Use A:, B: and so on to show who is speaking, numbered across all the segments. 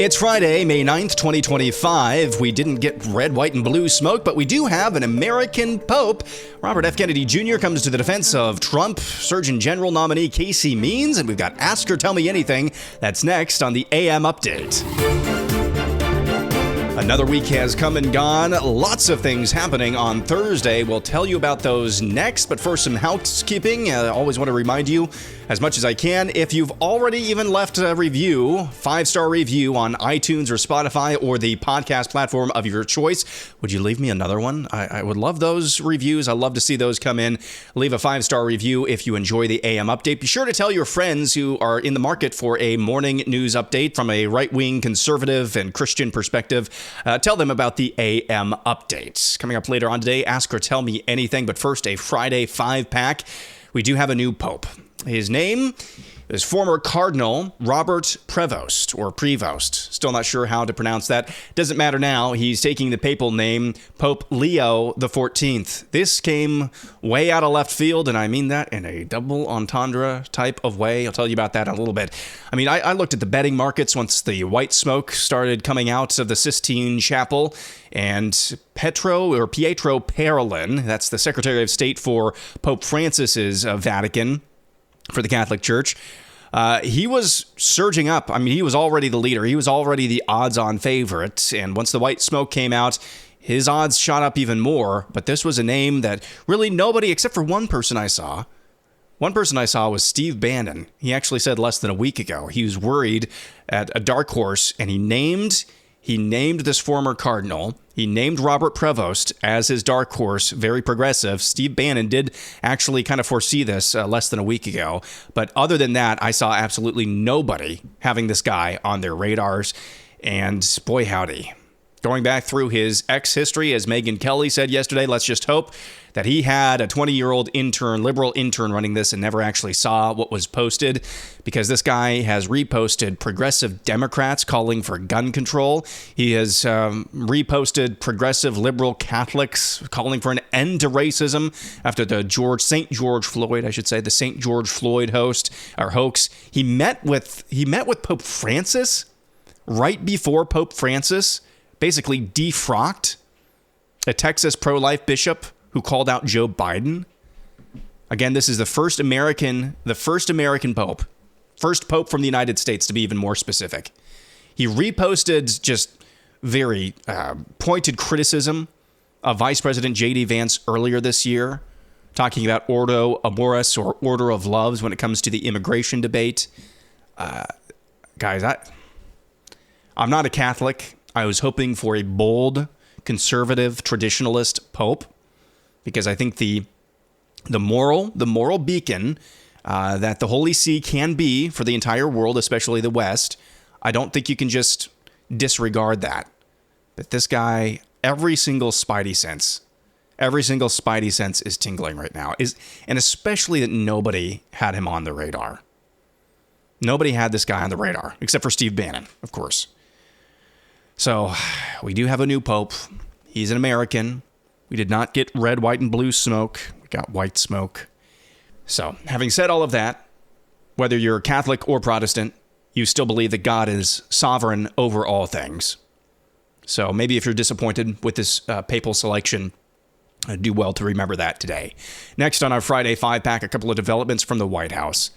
A: It's Friday, May 9th, 2025. We didn't get red, white, and blue smoke, but we do have an American Pope. Robert F. Kennedy Jr. comes to the defense of Trump Surgeon General nominee Casey Means, and we've got Ask Her Tell Me Anything. That's next on the AM Update. Another week has come and gone. Lots of things happening on Thursday. We'll tell you about those next, but first some housekeeping. I always want to remind you, as much as I can, if you've already even left a review, 5-star review on iTunes or Spotify or the podcast platform of your choice, would you leave me another one? I would love those reviews. I love to see those come in. Leave a 5-star review if you enjoy the AM Update. Be sure to tell your friends who are in the market for a morning news update from a right-wing conservative and Christian perspective. Tell them about the AM Update. Coming up later on today, Ask or Tell Me Anything. But first, a Friday 5-pack. We do have a new pope. His name is former Cardinal Robert Prevost. Still not sure how to pronounce that. Doesn't matter now. He's taking the papal name Pope Leo XIV. This came way out of left field, and I mean that in a double entendre type of way. I'll tell you about that in a little bit. I mean, I looked at the betting markets once the white smoke started coming out of the Sistine Chapel, and Pietro Parolin, that's the Secretary of State for Pope Francis's Vatican, for the Catholic Church, he was surging up. I mean, he was already the leader. He was already the odds-on favorite. And once the white smoke came out, his odds shot up even more. But this was a name that really nobody, except for one person I saw was Steve Bannon. He actually said less than a week ago he was worried at a dark horse, and he named this former cardinal. He named Robert Prevost as his dark horse, very progressive. Steve Bannon did actually kind of foresee this less than a week ago. But other than that, I saw absolutely nobody having this guy on their radars. And boy, howdy. Going back through his ex-history, as Megyn Kelly said yesterday, let's just hope that he had a 20-year-old intern, liberal intern running this and never actually saw what was posted, because this guy has reposted progressive Democrats calling for gun control. He has reposted progressive liberal Catholics calling for an end to racism after the St. George Floyd hoax. He met with Pope Francis right before Pope Francis basically defrocked a Texas pro-life bishop who called out Joe Biden. Again, this is the first American pope, first pope from the United States, to be even more specific. He reposted just very pointed criticism of Vice President J.D. Vance earlier this year, talking about Ordo Amoris, or Order of Loves, when it comes to the immigration debate. Guys, I'm not a Catholic. I was hoping for a bold, conservative, traditionalist pope, because I think the moral beacon that the Holy See can be for the entire world, especially the West, I don't think you can just disregard that. But this guy, every single spidey sense is tingling right now, and especially that nobody had him on the radar. Nobody had this guy on the radar, except for Steve Bannon, of course. So we do have a new pope. He's an American. We did not get red, white, and blue smoke. We got white smoke. So having said all of that, whether you're Catholic or Protestant, you still believe that God is sovereign over all things. So maybe if you're disappointed with this papal selection, do well to remember that today. Next on our Friday 5-pack, a couple of developments from the White House.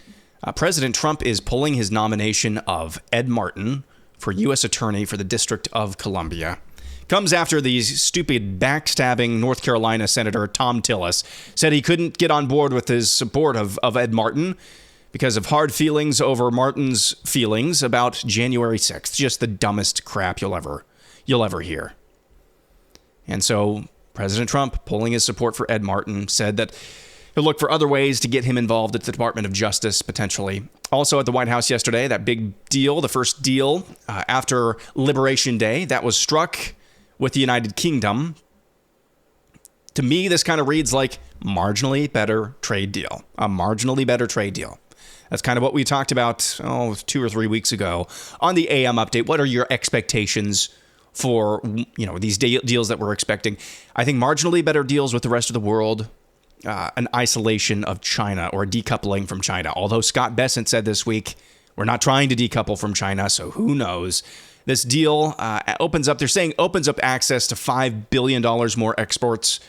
A: President Trump is pulling his nomination of Ed Martin for U.S. Attorney for the District of Columbia. Comes after the stupid backstabbing North Carolina Senator Tom Tillis said he couldn't get on board with his support of Ed Martin because of hard feelings over Martin's feelings about January 6th. Just the dumbest crap you'll ever hear. And so President Trump, pulling his support for Ed Martin, said that he'll look for other ways to get him involved at the Department of Justice, potentially. Also at the White House yesterday, that big deal, the first deal after Liberation Day, that was struck with the United Kingdom. To me, this kind of reads like marginally better trade deal. A marginally better trade deal. That's kind of what we talked about 2 or 3 weeks ago on the AM Update. What are your expectations for these deals that we're expecting? I think marginally better deals with the rest of the world. An isolation of China or decoupling from China. Although Scott Bessent said this week, we're not trying to decouple from China, so who knows? This deal opens up access to $5 billion more exports.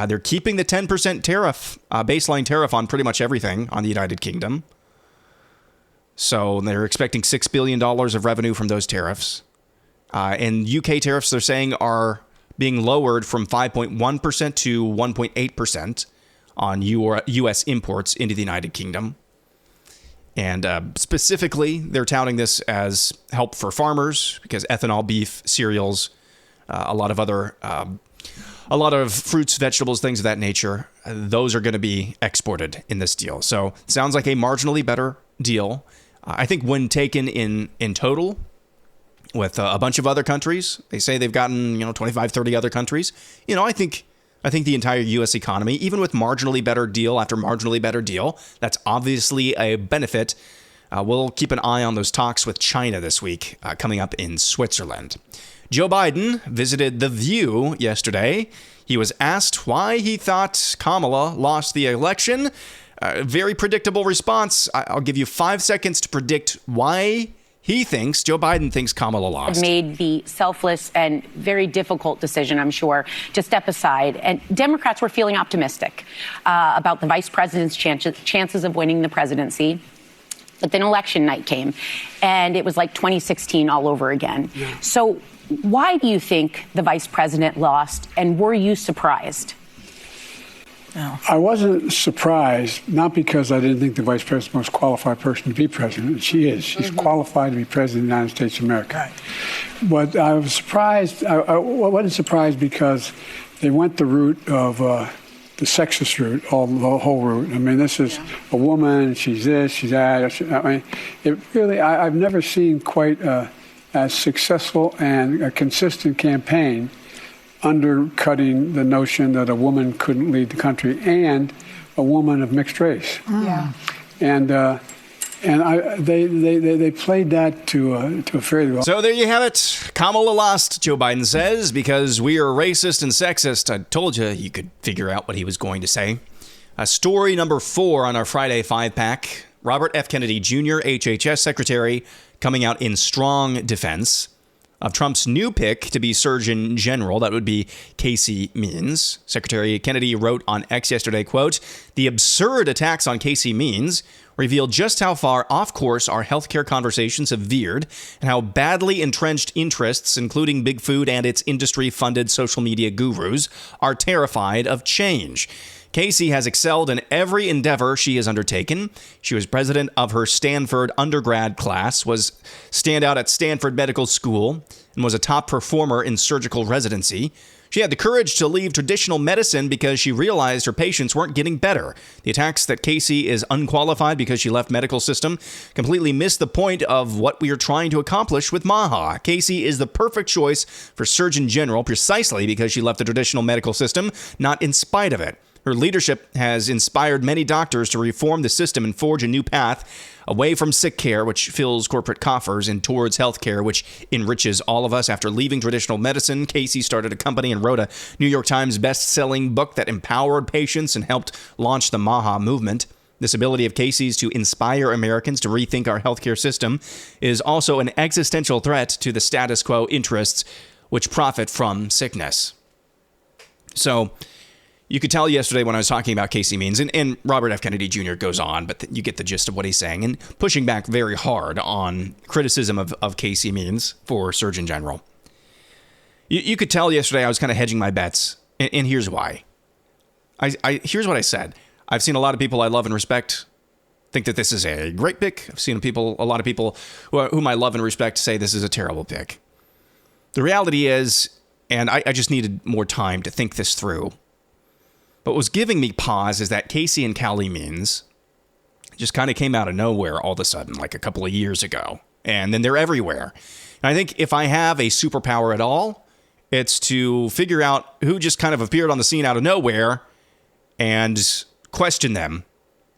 A: They're keeping the 10% tariff, baseline tariff on pretty much everything on the United Kingdom. So they're expecting $6 billion of revenue from those tariffs. And UK tariffs, they're saying, are being lowered from 5.1% to 1.8% on U.S. imports into the United Kingdom. And specifically, they're touting this as help for farmers because ethanol, beef, cereals, a lot of fruits, vegetables, things of that nature, those are going to be exported in this deal. So it sounds like a marginally better deal. I think when taken in total with a bunch of other countries, they say they've gotten 25, 30 other countries. I think the entire U.S. economy, even with marginally better deal after marginally better deal, that's obviously a benefit. We'll keep an eye on those talks with China this week coming up in Switzerland. Joe Biden visited The View yesterday. He was asked why he thought Kamala lost the election. Very predictable response. I'll give you 5 seconds to predict why Joe Biden thinks Kamala lost.
B: Made the selfless and very difficult decision, I'm sure, to step aside. And Democrats were feeling optimistic about the vice president's chances of winning the presidency. But then election night came, and it was like 2016 all over again. Yeah. So why do you think the vice president lost, and were you surprised?
C: No. I wasn't surprised, not because I didn't think the vice president was the most qualified person to be president. She is. She's qualified to be president of the United States of America. Right. But I was surprised. I wasn't surprised because they went the route of the sexist route, the whole route. I mean, this is a woman. She's this. She's that. I mean, it really. I've never seen quite as successful and a consistent campaign undercutting the notion that a woman couldn't lead the country and a woman of mixed race. Yeah. And they played that to a fairly well.
A: So there you have it. Kamala lost, Joe Biden says, because we are racist and sexist. I told you could figure out what he was going to say. Story number 4 on our Friday 5-pack. Robert F. Kennedy Jr., HHS Secretary, coming out in strong defense of Trump's new pick to be Surgeon General. That would be Casey Means. Secretary Kennedy wrote on X yesterday, quote, "The absurd attacks on Casey Means reveal just how far off course our healthcare conversations have veered and how badly entrenched interests, including Big Food and its industry-funded social media gurus, are terrified of change. Casey has excelled in every endeavor she has undertaken. She was president of her Stanford undergrad class, was standout at Stanford Medical School, and was a top performer in surgical residency. She had the courage to leave traditional medicine because she realized her patients weren't getting better. The attacks that Casey is unqualified because she left medical system completely missed the point of what we are trying to accomplish with MAHA. Casey is the perfect choice for Surgeon General precisely because she left the traditional medical system, not in spite of it. Her leadership has inspired many doctors to reform the system and forge a new path away from sick care, which fills corporate coffers, and towards health care, which enriches all of us. After leaving traditional medicine, Casey started a company and wrote a New York Times best-selling book that empowered patients and helped launch the MAHA movement. This ability of Casey's to inspire Americans to rethink our healthcare system is also an existential threat to the status quo interests which profit from sickness." So you could tell yesterday when I was talking about Casey Means, and Robert F. Kennedy Jr. goes on, but you get the gist of what he's saying, and pushing back very hard on criticism of Casey Means for Surgeon General. You could tell yesterday I was kind of hedging my bets, and here's why. Here's what I said. I've seen a lot of people I love and respect think that this is a great pick. I've seen a lot of people whom I love and respect say this is a terrible pick. The reality is, and I just needed more time to think this through, but what was giving me pause is that Casey and Callie Means just kind of came out of nowhere all of a sudden, like a couple of years ago. And then they're everywhere. And I think if I have a superpower at all, it's to figure out who just kind of appeared on the scene out of nowhere and question them,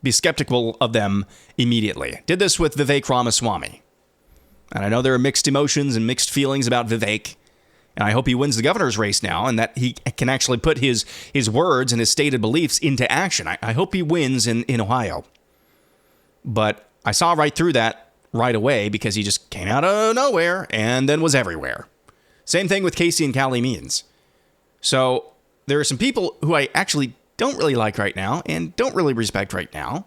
A: be skeptical of them immediately. Did this with Vivek Ramaswamy. And I know there are mixed emotions and mixed feelings about Vivek. And I hope he wins the governor's race now and that he can actually put his words and his stated beliefs into action. I hope he wins in Ohio. But I saw right through that right away because he just came out of nowhere and then was everywhere. Same thing with Casey and Callie Means. So there are some people who I actually don't really like right now and don't really respect right now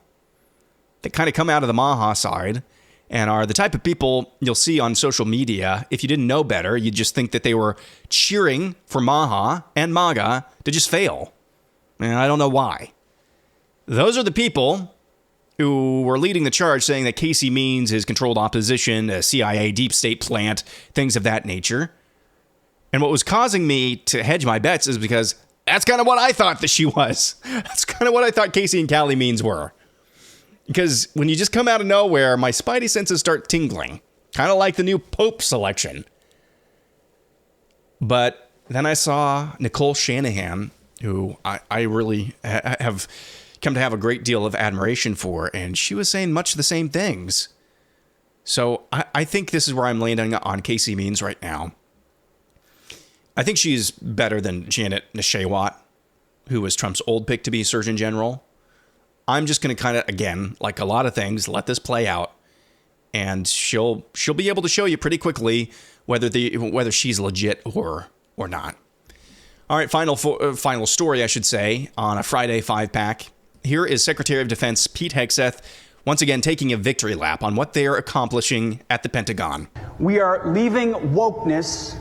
A: that kind of come out of the Maha side and are the type of people you'll see on social media. If you didn't know better, you'd just think that they were cheering for Maha and MAGA to just fail. And I don't know why. Those are the people who were leading the charge saying that Casey Means is controlled opposition, a CIA deep state plant, things of that nature. And what was causing me to hedge my bets is because that's kind of what I thought that she was. That's kind of what I thought Casey and Callie Means were. Because when you just come out of nowhere, my spidey senses start tingling. Kind of like the new Pope selection. But then I saw Nicole Shanahan, who I really have come to have a great deal of admiration for, and she was saying much the same things. So I think this is where I'm landing on Casey Means right now. I think she's better than Janet Neshewat, who was Trump's old pick to be Surgeon General. I'm just going to kind of, again, like a lot of things, let this play out, and she'll be able to show you pretty quickly whether she's legit or not. All right, final story, I should say, on a Friday 5-pack. Here is Secretary of Defense Pete Hegseth once again taking a victory lap on what they're accomplishing at the Pentagon.
D: We are leaving wokeness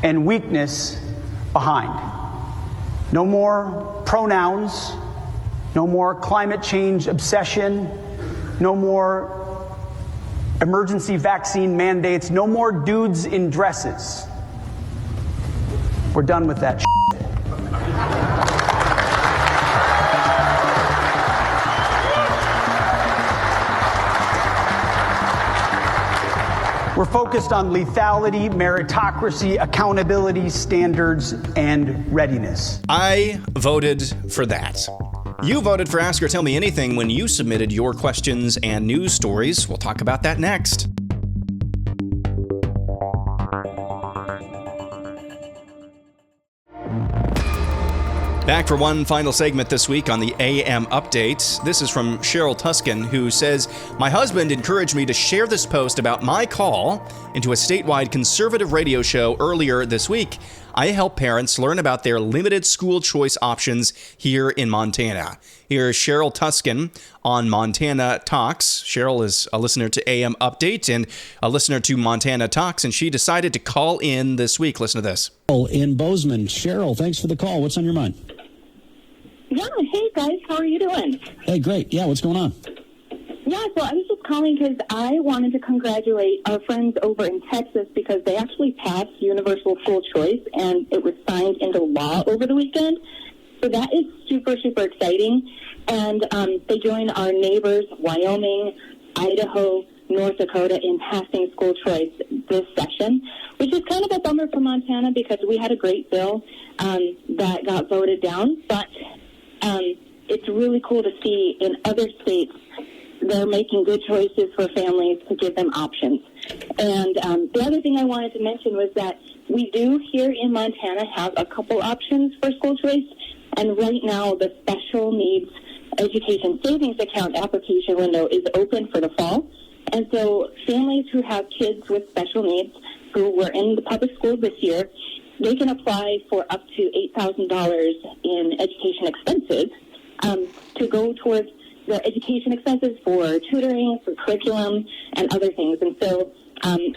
D: and weakness behind. No more pronouns, no more climate change obsession, no more emergency vaccine mandates, no more dudes in dresses. We're done with that shit. We're focused on lethality, meritocracy, accountability, standards, and readiness.
A: I voted for that. You voted for Ask or Tell Me Anything when you submitted your questions and news stories. We'll talk about that next. Back for one final segment this week on the AM Update. This is from Cheryl Tuskin, who says, "My husband encouraged me to share this post about my call into a statewide conservative radio show earlier this week. I help parents learn about their limited school choice options here in Montana." Here's Cheryl Tuskin on Montana Talks. Cheryl is a listener to AM Update and a listener to Montana Talks, and she decided to call in this week. Listen to this.
E: In Bozeman. Cheryl, thanks for the call. What's on your mind?
F: Yeah, hey guys, how are you doing?
E: Hey, great. Yeah, what's going on?
F: Yeah, so I was just calling because I wanted to congratulate our friends over in Texas because they actually passed universal school choice and it was signed into law over the weekend. So that is super, super exciting. And they joined our neighbors, Wyoming, Idaho, North Dakota, in passing school choice this session, which is kind of a bummer for Montana because we had a great bill that got voted down. But it's really cool to see in other states they're making good choices for families to give them options. And the other thing I wanted to mention was that we do here in Montana have a couple options for school choice. And right now the special needs education savings account application window is open for the fall. And so families who have kids with special needs who were in the public schools this year, they can apply for up to $8,000 in education expenses to go towards their education expenses for tutoring, for curriculum, and other things. And so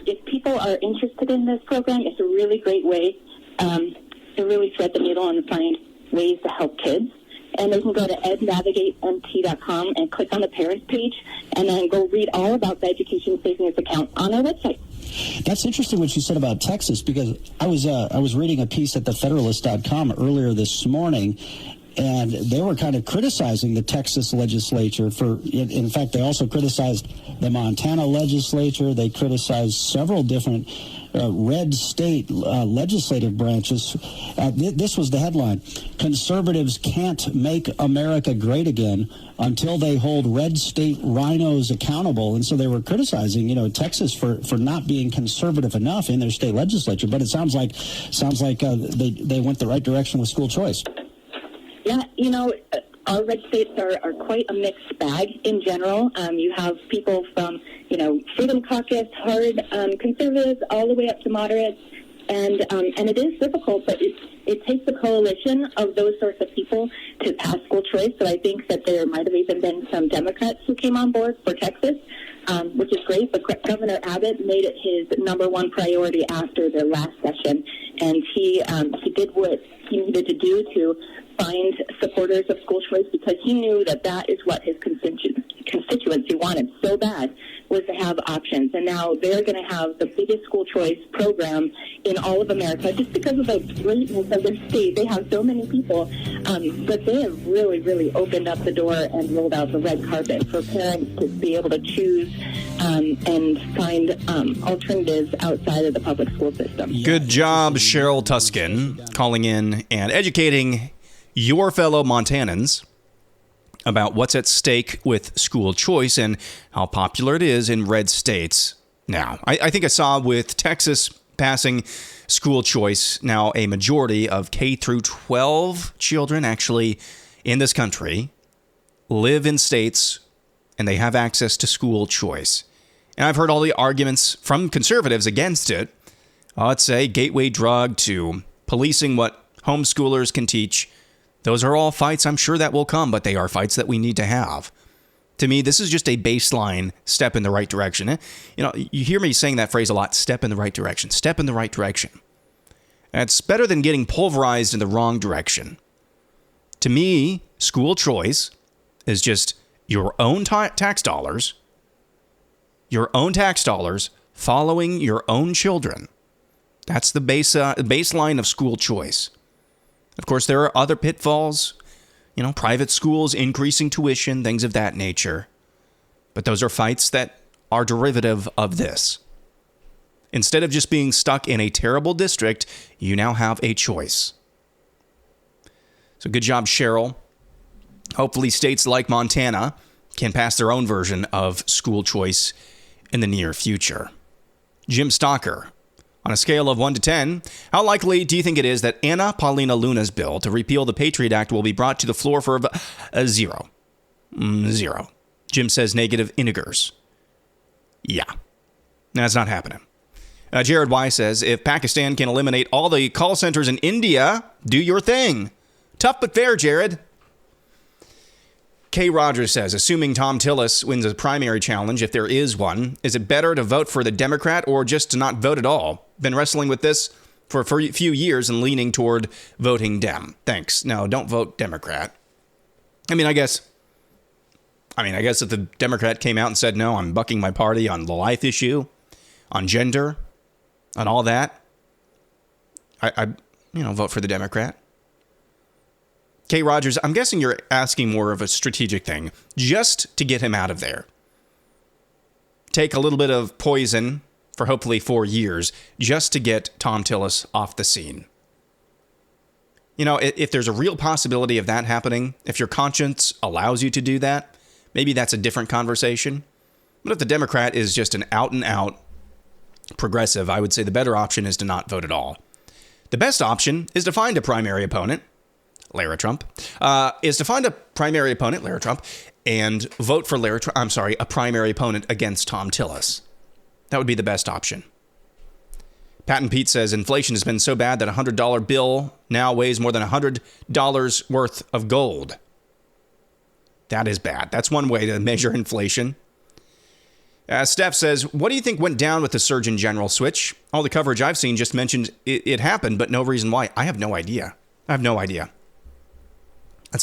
F: if people are interested in this program, it's a really great way to really thread the needle and find ways to help kids. And they can go to ednavigatemt.com and click on the parents page and then go read all about the education savings account on our website.
E: That's interesting what you said about Texas, because I was reading a piece at thefederalist.com earlier this morning, and they were kind of criticizing the Texas legislature for, in fact, they also criticized the Montana legislature. They criticized several different red state legislative branches. This was the headline: "Conservatives can't make America great again until they hold red state rhinos accountable." And so they were criticizing, Texas for not being conservative enough in their state legislature. But it sounds like they went the right direction with school choice.
F: Yeah, our red states are quite a mixed bag in general. You have people from, Freedom Caucus, hard conservatives, all the way up to moderates. And it is difficult, but it takes a coalition of those sorts of people to pass school choice. So I think that there might have even been some Democrats who came on board for Texas, which is great. But Governor Abbott made it his number one priority after their last session. And he did what he needed to do to find supporters of school choice, because he knew that is what his constituency wanted so bad, was to have options. And now they're going to have the biggest school choice program in all of America, just because of the greatness of their state. They have so many people, but they have really, really opened up the door and rolled out the red carpet for parents to be able to choose and find alternatives outside of the public school system.
A: Good job, Cheryl Tuskin, calling in and educating your fellow Montanans about what's at stake with school choice and how popular it is in red states now. I think I saw with Texas passing school choice, now a majority of K through 12 children actually in this country live in states and they have access to school choice. And I've heard all the arguments from conservatives against it. It's a gateway drug to policing what homeschoolers can teach. Those are all fights I'm sure that will come, but they are fights that we need to have. To me, this is just a baseline step in the right direction. You hear me saying that phrase a lot, step in the right direction, step in the right direction. That's better than getting pulverized in the wrong direction. To me, school choice is just your own tax dollars following your own children. That's the baseline of school choice. Of course, there are other pitfalls, private schools increasing tuition, things of that nature. But those are fights that are derivative of this. Instead of just being stuck in a terrible district, you now have a choice. So good job, Cheryl. Hopefully states like Montana can pass their own version of school choice in the near future. Jim Stocker. On a scale of 1 to 10, how likely do you think it is that Anna Paulina Luna's bill to repeal the Patriot Act will be brought to the floor for a 0? 0. Jim says negative integers. Yeah. That's not happening. Jared Y says, if Pakistan can eliminate all the call centers in India, do your thing. Tough but fair, Jared. Kay Rogers says, assuming Tom Tillis wins a primary challenge, if there is one, is it better to vote for the Democrat or just to not vote at all? Been wrestling with this for a few years and leaning toward voting Dem. Thanks. No, don't vote Democrat. I guess if the Democrat came out and said, no, I'm bucking my party on the life issue, on gender, on all that, I vote for the Democrat. Kay Rogers, I'm guessing you're asking more of a strategic thing, just to get him out of there. Take a little bit of poison for hopefully 4 years, just to get Tom Tillis off the scene. If there's a real possibility of that happening, if your conscience allows you to do that, maybe that's a different conversation. But if the Democrat is just an out-and-out progressive, I would say the better option is to not vote at all. The best option is to find a primary opponent, Lara Trump, and vote for a primary opponent against Tom Tillis. That would be the best option. Pat and Pete says, inflation has been so bad that a $100 bill now weighs more than $100 worth of gold. That is bad. That's one way to measure inflation. Steph says, what do you think went down with the Surgeon General switch? All the coverage I've seen just mentioned it happened, but no reason why. I have no idea. That's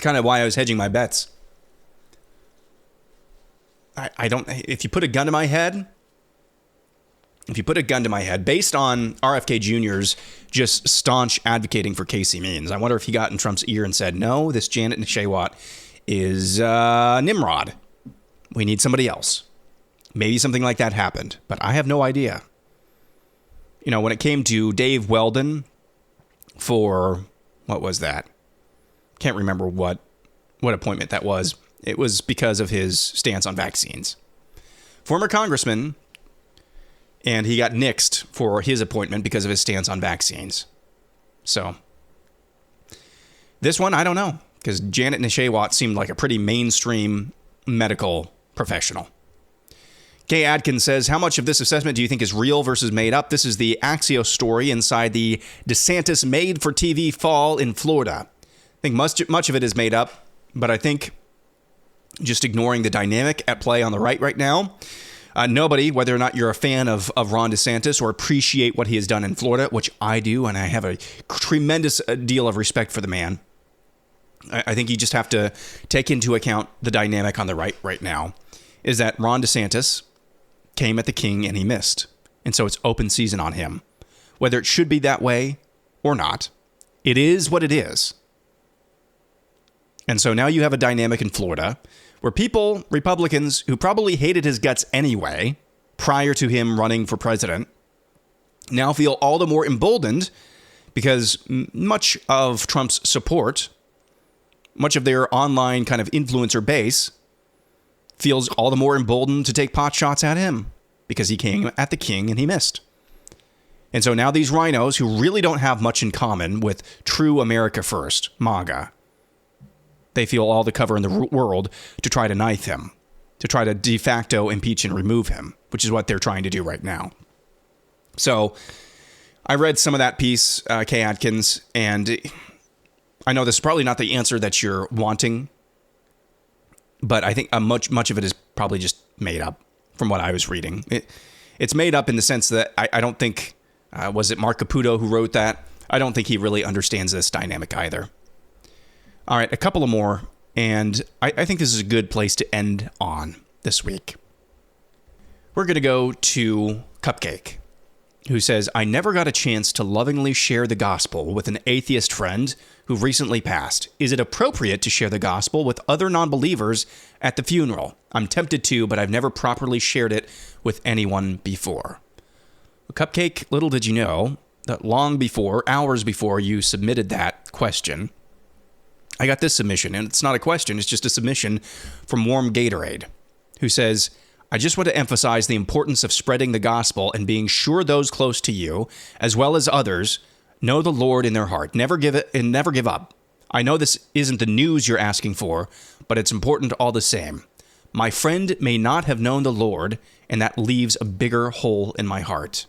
A: kind of why I was hedging my bets. If you put a gun to my head, based on RFK Jr.'s just staunch advocating for Casey Means, I wonder if he got in Trump's ear and said, no, this Janet Neshewat is Nimrod. We need somebody else. Maybe something like that happened, but I have no idea. When it came to Dave Weldon for, what was that? Can't remember what appointment that was. It was because of his stance on vaccines. Former congressman, and he got nixed for his appointment because of his stance on vaccines. So, this one, I don't know. because Janet Nishewat seemed like a pretty mainstream medical professional. Kay Adkins says, how much of this assessment do you think is real versus made up? This is the Axios story inside the DeSantis made-for-TV fall in Florida. I think much of it is made up, but I think just ignoring the dynamic at play on the right now, nobody, whether or not you're a fan of Ron DeSantis or appreciate what he has done in Florida, which I do, and I have a tremendous deal of respect for the man. I think you just have to take into account the dynamic on the right now, is that Ron DeSantis came at the king and he missed. And so it's open season on him. Whether it should be that way or not, it is what it is. And so now you have a dynamic in Florida where people, Republicans, who probably hated his guts anyway, prior to him running for president, now feel all the more emboldened because much of Trump's support, much of their online kind of influencer base, feels all the more emboldened to take pot shots at him because he came at the king and he missed. And so now these rhinos who really don't have much in common with true America First, MAGA, they feel all the cover in the world to try to knife him, to try to de facto impeach and remove him, which is what they're trying to do right now. So I read some of that piece, Kay Adkins, and I know this is probably not the answer that you're wanting, but I think much of it is probably just made up from what I was reading. It's made up in the sense that I don't think, was it Mark Caputo who wrote that? I don't think he really understands this dynamic either. All right, a couple of more, and I think this is a good place to end on this week. We're going to go to Cupcake, who says, I never got a chance to lovingly share the gospel with an atheist friend who recently passed. Is it appropriate to share the gospel with other non-believers at the funeral? I'm tempted to, but I've never properly shared it with anyone before. Well, Cupcake, little did you know that long before, hours before you submitted that question, I got this submission, and it's not a question, it's just a submission from Warm Gatorade, who says, I just want to emphasize the importance of spreading the gospel and being sure those close to you, as well as others, know the Lord in their heart. Never give it and never give up. I know this isn't the news you're asking for, but it's important all the same. My friend may not have known the Lord, and that leaves a bigger hole in my heart.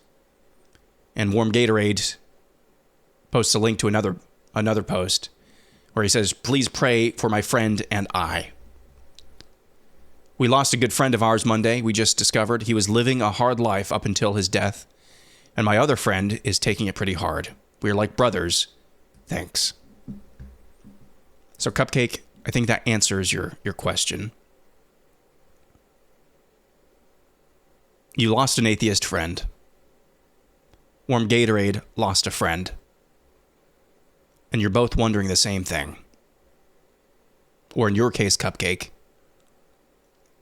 A: And Warm Gatorade posts a link to another post where he says, please pray for my friend and I. We lost a good friend of ours Monday. We just discovered he was living a hard life up until his death. And my other friend is taking it pretty hard. We're like brothers. Thanks. So, Cupcake, I think that answers your question. You lost an atheist friend. Warm Gatorade lost a friend. And you're both wondering the same thing. Or in your case, Cupcake,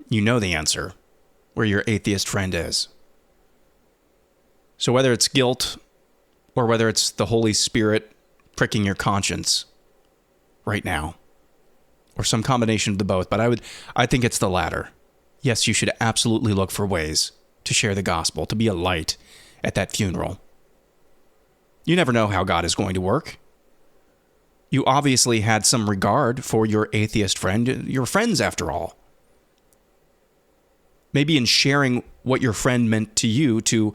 A: you know the answer, where your atheist friend is. So whether it's guilt or whether it's the Holy Spirit pricking your conscience right now, or some combination of the both, but I think it's the latter. Yes, you should absolutely look for ways to share the gospel, to be a light at that funeral. You never know how God is going to work. You obviously had some regard for your atheist friend. You're friends, after all. Maybe in sharing what your friend meant to you to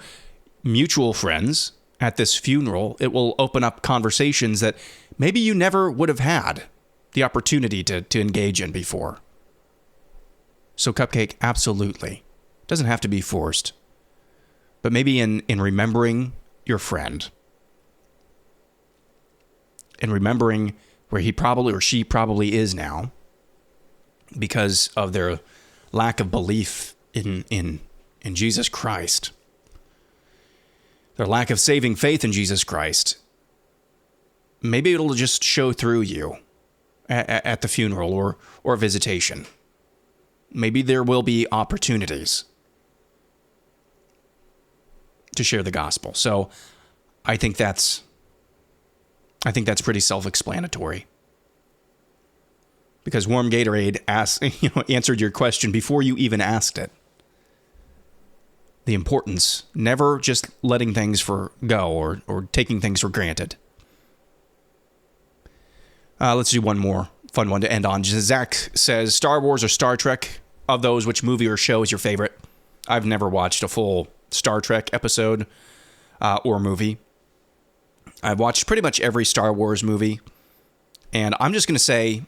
A: mutual friends at this funeral, it will open up conversations that maybe you never would have had the opportunity to engage in before. So, Cupcake, absolutely. Doesn't have to be forced. But maybe in remembering your friend, and remembering where he probably or she probably is now because of their lack of belief in Jesus Christ, their lack of saving faith in Jesus Christ, maybe it'll just show through you at the funeral or visitation. Maybe there will be opportunities to share the gospel. So I think that's pretty self-explanatory. Because Warm Gatorade answered your question before you even asked it. The importance, never just letting things go or taking things for granted. Let's do one more. fun one to end on. Zach says, Star Wars or Star Trek? Of those, which movie or show is your favorite? I've never watched a full Star Trek episode or movie. I've watched pretty much every Star Wars movie. And I'm just going to say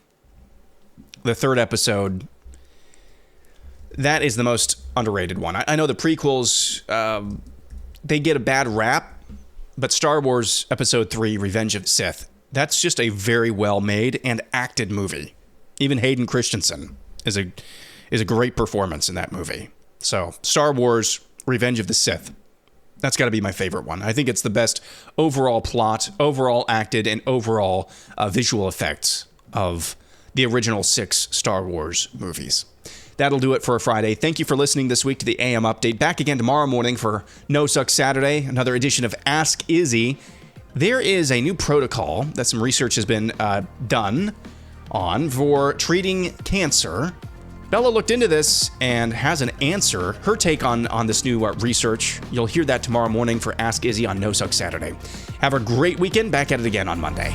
A: the third episode, that is the most underrated one. I know the prequels, they get a bad rap, but Star Wars Episode 3, Revenge of the Sith, that's just a very well-made and acted movie. Even Hayden Christensen is a great performance in that movie. So, Star Wars, Revenge of the Sith. That's got to be my favorite one. I think it's the best overall plot, overall acted, and overall visual effects of the original 6 Star Wars movies. That'll do it for a Friday. Thank you for listening this week to the AM Update. Back again tomorrow morning for No Sucks Saturday, another edition of Ask Izzy. There is a new protocol that some research has been done on for treating cancer. Bella looked into this and has an answer, her take on this new research. You'll hear that tomorrow morning for Ask Izzy on No Sucks Saturday. Have a great weekend. Back at it again on Monday.